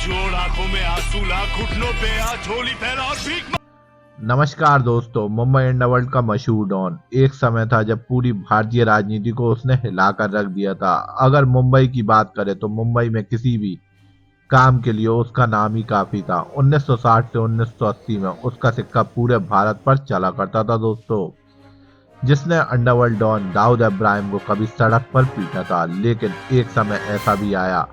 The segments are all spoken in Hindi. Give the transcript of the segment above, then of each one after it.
जोड़ आंखों में आंसू ला, घुटनों पे आ, झोली फैला और भीख। नमस्कार दोस्तों, मुंबई अंडरवर्ल्ड का मशहूर डॉन एक समय था जब पूरी भारतीय राजनीति को उसने हिलाकर रख दिया था। अगर मुंबई की बात करें तो मुंबई में किसी भी काम के लिए उसका नाम ही काफी था। 1960 से 1980 में उसका सिक्का पूरे भारत पर चला करता था दोस्तों। जिसने अंडरवर्ल्ड डॉन दाऊद इब्राहिम को कभी सड़क पर पीटा था, लेकिन एक समय ऐसा भी आया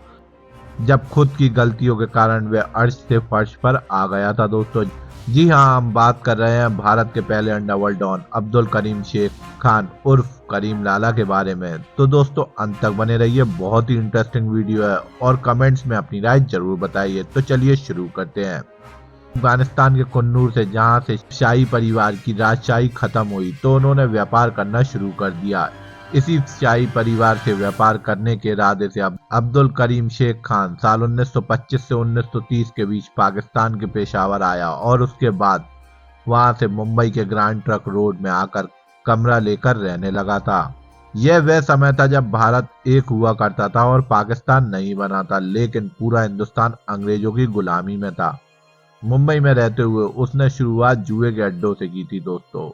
जब खुद की गलतियों के कारण वह अर्श से फर्श पर आ गया था दोस्तों। जी हाँ, हम बात कर रहे हैं भारत के पहले अंडरवर्ल्ड डॉन अब्दुल करीम शेख खान उर्फ करीम लाला के बारे में। तो दोस्तों अंत तक बने रहिए, बहुत ही इंटरेस्टिंग वीडियो है और कमेंट्स में अपनी राय जरूर बताइए। तो चलिए शुरू करते हैं। अफगानिस्तान के कुन्नूर से जहां से शाही परिवार की राजशाही खत्म हुई, तो उन्होंने व्यापार करना शुरू कर दिया। इसी शाही परिवार से व्यापार करने के इरादे से अब्दुल करीम शेख खान साल 1925 से 1930 के बीच पाकिस्तान के पेशावर आया और उसके बाद वहां से मुंबई के ग्रैंड ट्रंक रोड में आकर कमरा लेकर रहने लगा था। यह वह समय था जब भारत एक हुआ करता था और पाकिस्तान नहीं बना था, लेकिन पूरा हिंदुस्तान अंग्रेजों की गुलामी में था। मुंबई में रहते हुए उसने शुरुआत जुए के अड्डों से की थी दोस्तों।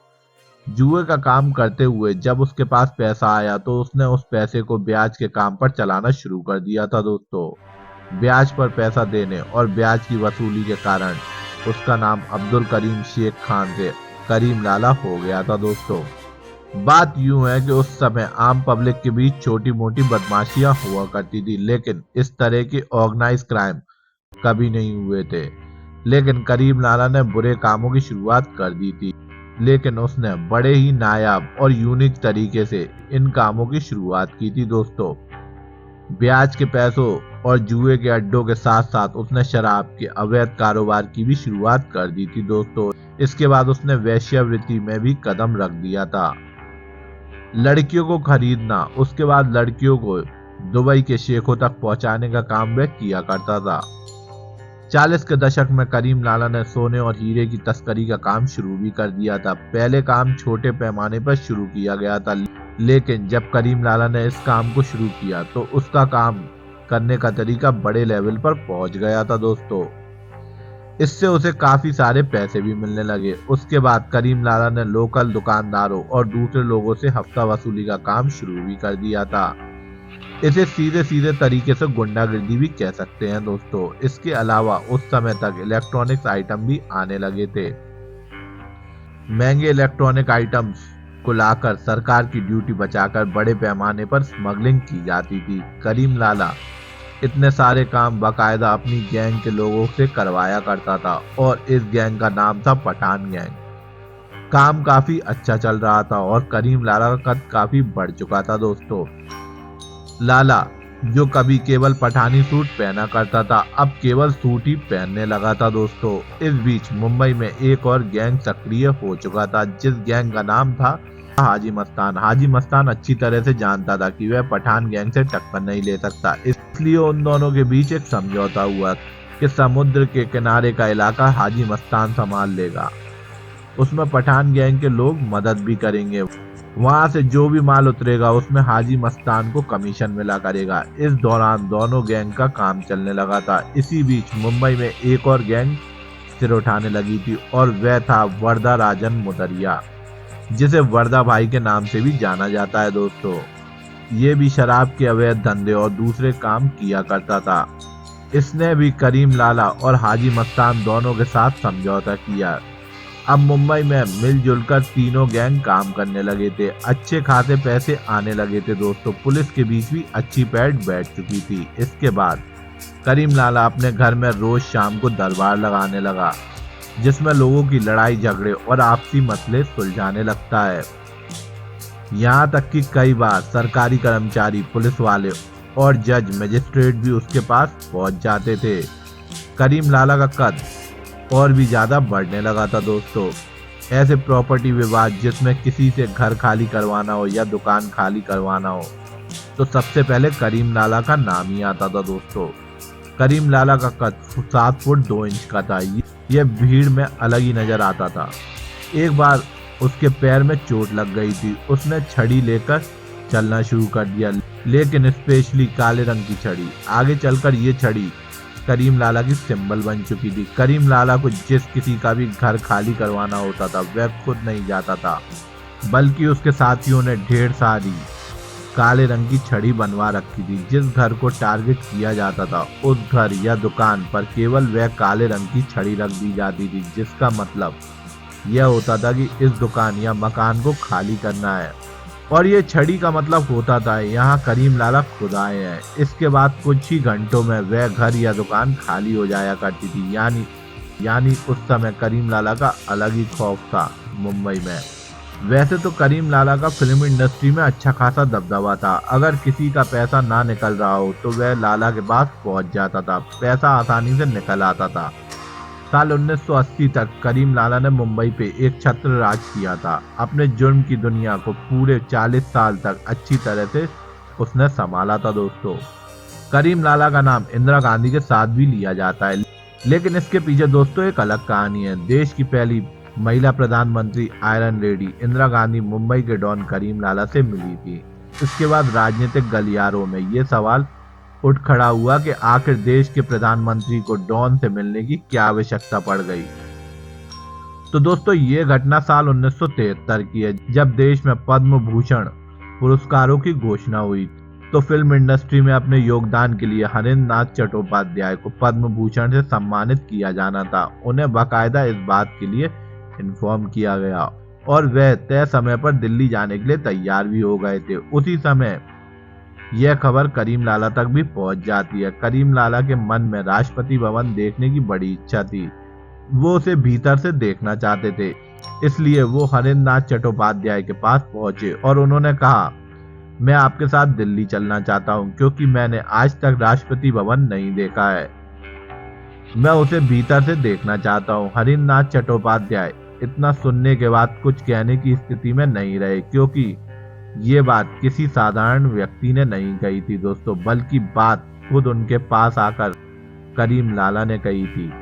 जुए का काम करते हुए जब उसके पास पैसा आया तो उसने उस पैसे को ब्याज के काम पर चलाना शुरू कर दिया था दोस्तों। ब्याज पर पैसा देने और ब्याज की वसूली के कारण उसका नाम अब्दुल करीम शेख खान से करीम लाला हो गया था दोस्तों। बात यूं है कि उस समय आम पब्लिक के बीच छोटी मोटी बदमाशियां हुआ करती थी, लेकिन इस तरह के ऑर्गेनाइज क्राइम कभी नहीं हुए थे। लेकिन करीम लाला ने बुरे कामों की शुरुआत कर दी थी, लेकिन उसने बड़े ही नायाब और यूनिक तरीके से इन कामों की शुरुआत की थी दोस्तों। ब्याज के पैसों और जुए के अड्डों के साथ साथ उसने शराब के अवैध कारोबार की भी शुरुआत कर दी थी दोस्तों। इसके बाद उसने वेश्यावृत्ति में भी कदम रख दिया था। लड़कियों को खरीदना, उसके बाद लड़कियों को दुबई के शेखों तक पहुंचाने का काम वह किया करता था। 40 के दशक में करीम लाला ने सोने और हीरे की तस्करी का काम शुरू भी कर दिया था। पहले काम छोटे पैमाने पर शुरू किया गया था, लेकिन जब करीम लाला ने इस काम को शुरू किया तो उसका काम करने का तरीका बड़े लेवल पर पहुंच गया था दोस्तों। इससे उसे काफी सारे पैसे भी मिलने लगे। उसके बाद करीम लाला ने लोकल दुकानदारों और दूसरे लोगों से हफ्ता वसूली का काम शुरू भी कर दिया था। इसे सीधे सीधे तरीके से गुंडागर्दी भी कह सकते हैं दोस्तों। इसके अलावा उस समय तक इलेक्ट्रॉनिक्स आइटम भी आने लगे थे। महंगे इलेक्ट्रॉनिक आइटम्स को लाकर सरकार की ड्यूटी बचाकर बड़े पैमाने पर स्मगलिंग की जाती थी। करीम लाला इतने सारे काम बाकायदा अपनी गैंग के लोगों से करवाया करता था और इस गैंग का नाम था पठान गैंग। काम काफी अच्छा चल रहा था और करीम लाला का कद काफी बढ़ चुका था दोस्तों। लाला जो कभी केवल पठानी सूट पहना करता था, अब केवल सूट ही पहनने लगा था दोस्तों। इस बीच मुंबई में एक और गैंग सक्रिय हो चुका था, जिस गैंग का नाम था हाजी मस्तान। हाजी मस्तान अच्छी तरह से जानता था कि वह पठान गैंग से टक्कर नहीं ले सकता, इसलिए उन दोनों के बीच एक समझौता हुआ कि समुद्र के किनारे का इलाका हाजी मस्तान संभाल लेगा। उसमें पठान गैंग के लोग मदद भी करेंगे। वहां से जो भी माल उतरेगा उसमें हाजी मस्तान को कमीशन मिला करेगा। इस दौरान दोनों गैंग का काम चलने लगा था। इसी बीच मुंबई में एक और गैंग सिर उठाने लगी थी और वह था वर्दा राजन मुदरिया, जिसे वर्दा भाई के नाम से भी जाना जाता है दोस्तों। ये भी शराब के अवैध धंधे और दूसरे काम किया करता था। इसने भी करीम लाला और हाजी मस्तान दोनों के साथ समझौता किया। अब मुंबई में मिलजुल कर तीनों गैंग काम करने लगे थे। अच्छे खासे पैसे आने लगे थे दोस्तों। पुलिस के बीच भी अच्छी पैठ बैठ चुकी थी। इसके बाद करीम लाला अपने घर में रोज शाम को दरबार लगाने लगा, जिसमें लोगों की लड़ाई झगड़े और आपसी मसले सुलझाने लगता है। यहाँ तक कि कई बार सरकारी कर्मचारी, पुलिस वाले और जज मजिस्ट्रेट भी उसके पास पहुंच जाते थे। करीम लाला का कद और भी ज्यादा बढ़ने लगा था दोस्तों। ऐसे प्रॉपर्टी विवाद जिसमें किसी से घर खाली करवाना हो या दुकान खाली करवाना हो, तो सबसे पहले करीम लाला का नाम ही आता था दोस्तों। करीम लाला का कद 7 फुट 2 इंच का था। यह भीड़ में अलग ही नजर आता था। एक बार उसके पैर में चोट लग गई थी। उसने छड़ी लेकर चलना शुरू कर दिया, लेकिन स्पेशली काले रंग की छड़ी। आगे चलकर ये छड़ी करीम लाला की सिंबल बन चुकी थी। करीम लाला को जिस किसी का भी घर खाली करवाना होता था वह खुद नहीं जाता था, बल्कि उसके साथियों ने ढेर सारी काले रंग की छड़ी बनवा रखी थी। जिस घर को टारगेट किया जाता था उस घर या दुकान पर केवल वह काले रंग की छड़ी रख दी जाती थी, जिसका मतलब यह होता था कि इस दुकान या मकान को खाली करना है। और ये छड़ी का मतलब होता था यहाँ करीम लाला खुद आए हैं। इसके बाद कुछ ही घंटों में वह घर या दुकान खाली हो जाया करती थी। यानी उस समय करीम लाला का अलग ही खौफ था मुंबई में। वैसे तो करीम लाला का फिल्म इंडस्ट्री में अच्छा खासा दबदबा था। अगर किसी का पैसा ना निकल रहा हो तो वह लाला के पास पहुंच जाता था, पैसा आसानी से निकल आता था। साल 1980 तक करीम लाला ने मुंबई पे एक छत्र राज किया था। अपने जुर्म की दुनिया को पूरे 40 साल तक अच्छी तरह से उसने संभाला था दोस्तों। करीम लाला का नाम इंदिरा गांधी के साथ भी लिया जाता है, लेकिन इसके पीछे दोस्तों एक अलग कहानी है। देश की पहली महिला प्रधानमंत्री आयरन लेडी इंदिरा गांधी मुंबई के डॉन करीम लाला से मिली थी। इसके बाद राजनीतिक गलियारों में ये सवाल उठ खड़ा हुआ कि आखिर देश के प्रधानमंत्री को डॉन से मिलने की क्या आवश्यकता पड़ गई। तो दोस्तों ये घटना साल 1973 की है, जब देश में पद्म भूषण पुरस्कारों की घोषणा हुई। तो फिल्म इंडस्ट्री में अपने योगदान के लिए हरेंद्र नाथ चट्टोपाध्याय को पद्म भूषण से सम्मानित किया जाना था। उन्हें बाकायदा इस बात के लिए इन्फॉर्म किया गया और वह तय समय पर दिल्ली जाने के लिए तैयार भी हो गए थे। उसी समय यह खबर करीम लाला तक भी पहुंच जाती है। करीम लाला के मन में राष्ट्रपति भवन देखने की बड़ी इच्छा थी। वो उसे भीतर से देखना चाहते थे, इसलिए वो हरेंद्र नाथ चट्टोपाध्याय के पास पहुंचे और उन्होंने कहा, मैं आपके साथ दिल्ली चलना चाहता हूं, क्योंकि मैंने आज तक राष्ट्रपति भवन नहीं देखा है। मैं उसे भीतर से देखना चाहता हूं। हरेंद्र नाथ चट्टोपाध्याय इतना सुनने के बाद कुछ कहने की स्थिति में नहीं रहे, क्योंकि ये बात किसी साधारण व्यक्ति ने नहीं कही थी दोस्तों, बल्कि बात खुद उनके पास आकर करीम लाला ने कही थी।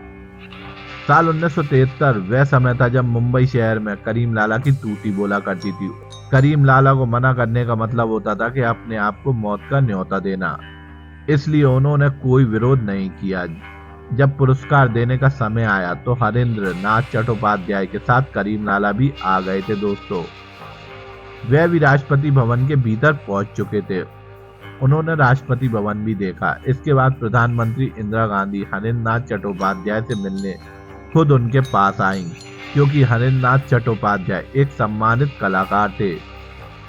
साल 1973 वह समय था जब मुंबई शहर में करीम लाला की टूटी बोला करती थी। करीम लाला को मना करने का मतलब होता था कि अपने आप को मौत का न्योता देना, इसलिए उन्होंने कोई विरोध नहीं किया। जब पुरस्कार देने का समय आया तो हरेंद्र नाथ चट्टोपाध्याय के साथ करीम लाला भी आ गए थे दोस्तों। वह भी राष्ट्रपति भवन के भीतर पहुंच चुके थे। उन्होंने राष्ट्रपति भवन भी देखा। इसके बाद प्रधानमंत्री इंदिरा गांधी हरेंद्र नाथ चट्टोपाध्याय से मिलने खुद उनके पास आईं, क्योंकि हरेंद्र नाथ चट्टोपाध्याय एक सम्मानित कलाकार थे।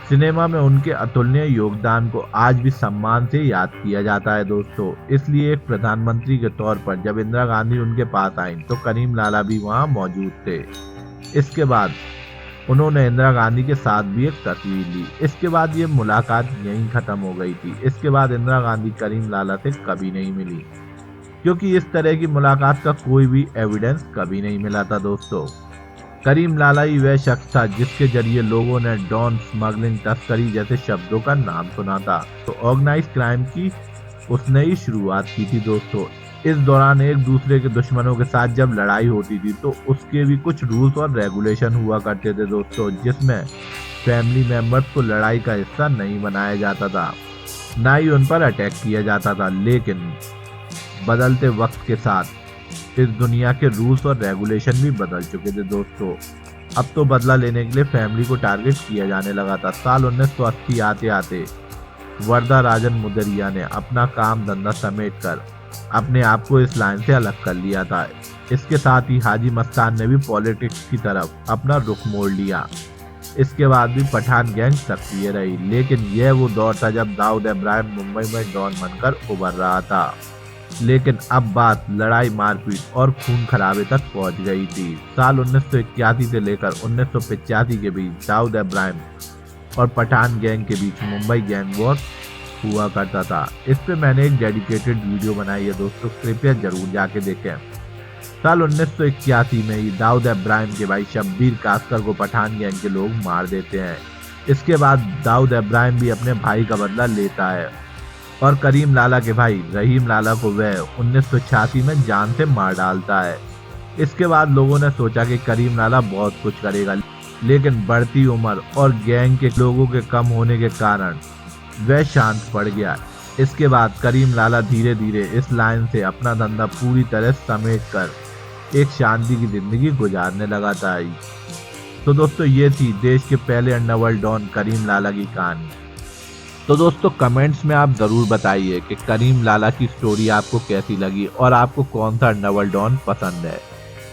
सिनेमा में उनके अतुलनीय योगदान को आज भी सम्मान से याद किया जाता है दोस्तों। इसलिए एक प्रधानमंत्री के तौर पर जब इंदिरा गांधी उनके पास आईं तो करीम लाला भी वहां मौजूद थे। इसके बाद उन्होंने इंदिरा गांधी के साथ भी एक तस्वीर ली। इसके बाद ये मुलाकात यहीं खत्म हो गई थी। इसके बाद इंदिरा गांधी करीम लाला से कभी नहीं मिली, क्योंकि इस तरह की मुलाकात का कोई भी एविडेंस कभी नहीं मिला था दोस्तों। करीम लाला ही वह शख्स था जिसके जरिए लोगों ने डॉन, स्मगलिंग, तस्करी जैसे शब्दों का नाम सुना था। तो ऑर्गेनाइज क्राइम की उसने ही शुरुआत की थी दोस्तों। इस दौरान एक दूसरे के दुश्मनों के साथ जब लड़ाई होती थी तो उसके भी कुछ रूल्स और रेगुलेशन हुआ करते थे दोस्तों, जिसमें फैमिली मेंबर्स को लड़ाई का हिस्सा नहीं बनाया जाता था, ना ही उन पर अटैक किया जाता था। लेकिन बदलते वक्त के साथ इस दुनिया के रूल्स और रेगुलेशन भी बदल चुके थे दोस्तों। अब तो बदला लेने के लिए फैमिली को टारगेट किया जाने लगा था। साल 1980 आते आते वर्दा राजन मुदरिया ने अपना काम धंधा समेट कर अपने आप को इस लाइन से अलग कर लिया था। इसके साथ ही हाजी मस्तान ने भी पॉलिटिक्स की तरफ अपना रुख मोड़ लिया। इसके बाद भी पठान गैंग सक्रिय रही, लेकिन यह वो दौर था जब दाऊद इब्राहिम मुंबई में डॉन बनकर उभर रहा था। लेकिन अब बात लड़ाई, मारपीट और खून खराबे तक पहुंच गई थी। साल 1981 से लेकर 1985 के बीच दाऊद इब्राहिम और पठान गैंग के बीच मुंबई गैंग वॉर हुआ करता था। इस पे मैंने एक डेडिकेटेड वीडियो बनाई है दोस्तों, कृपया जरूर जाके देखें। साल 1981 में ही दाऊद इब्राहिम के भाई शब्बीर कासकर को पठान गैंग के लोग मार देते हैं। इसके बाद दाऊद इब्राहिम भी अपने भाई का बदला लेता है और करीम लाला के भाई रहीम लाला को वह 1986 में जान से मार डालता है। इसके बाद लोगों ने सोचा कि करीम लाला बहुत कुछ करेगा, लेकिन बढ़ती उम्र और गैंग के लोगों के कम होने के कारण वह शांत पड़ गया। इसके बाद करीम लाला धीरे धीरे इस लाइन से अपना धंधा पूरी तरह समेट कर एक शांति की जिंदगी गुजारने लगा था। तो दोस्तों ये थी देश के पहले अंडरवर्ल्ड डॉन करीम लाला की कहानी। तो दोस्तों कमेंट्स में आप जरूर बताइए कि करीम लाला की स्टोरी आपको कैसी लगी और आपको कौन सा अंडरवर्ल्ड डॉन पसंद है।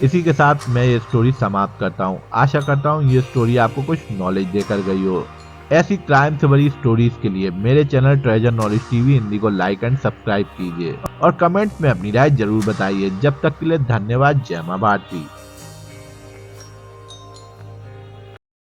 इसी के साथ मैं ये स्टोरी समाप्त करता हूँ। आशा करता हूँ ये स्टोरी आपको कुछ नॉलेज देकर गई हो। ऐसी क्राइम से भरी स्टोरीज के लिए मेरे channel treasure knowledge TV Hindi को लाइक एंड सब्सक्राइब कीजिए और कमेंट में अपनी राय जरूर बताइए। जब तक के लिए धन्यवाद। जय मां भारती।